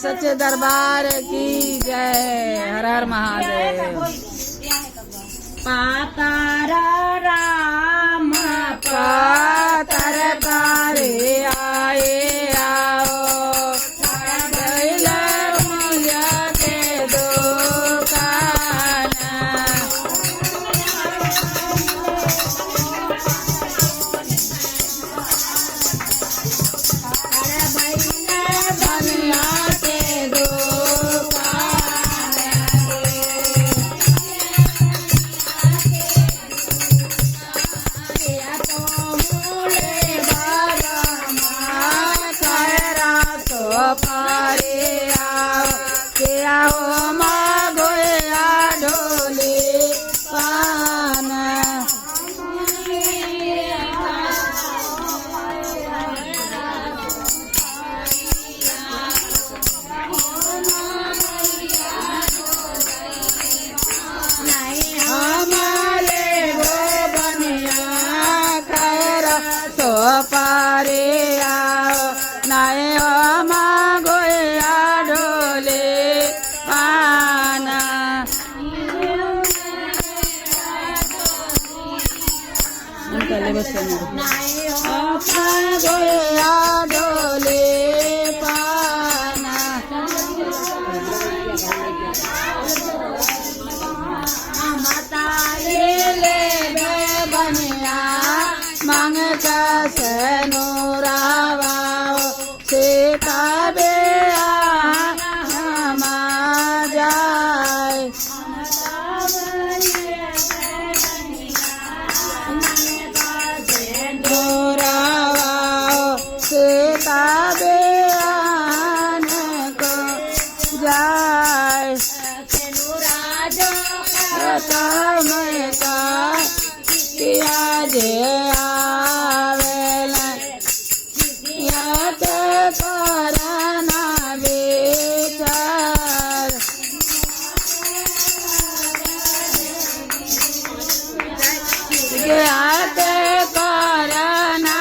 सच्चे दरबार की जय। हर हर महादेव। पातर राम पातर पारे आए आओ मुझे के दुकान बनिया के पारे आओ के आओ माँ गोया ढोले पान हमारे वो बनिया खैर तो पारे आओ नाए गोया डोले पाना माता ले बनिया मांग नूरावा सीता बे जाए सीता बेआन को जाए में का किया जे आवेल या ते करना विचार या ते करना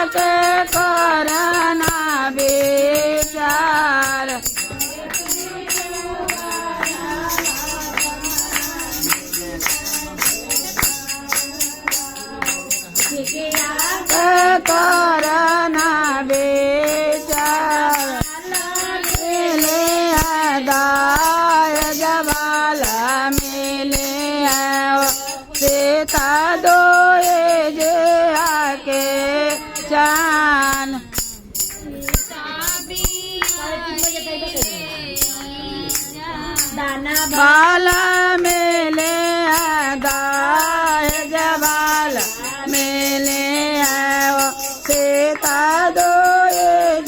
के करना विचार करना विचार मिले दाय जबाल मिले सीता दोए जे आके जान बाल मेले गाय जबाल मेले सीता दो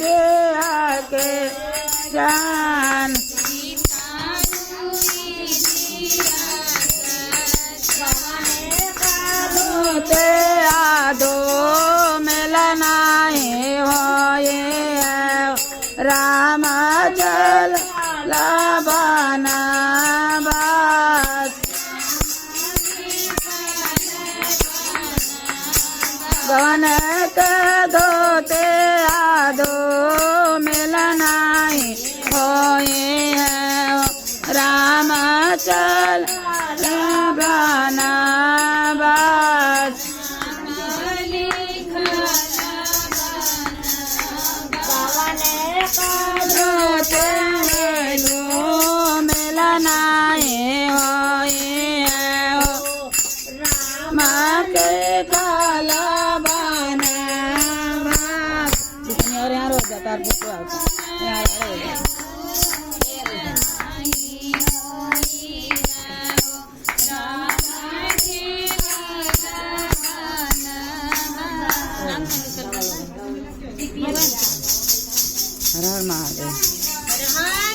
जे आके जान ते आदो मिलना हो राम जल लाबाना बात गवन के दोते आदो मिलना हो राम चल लाबाना बात हर हर महादेव।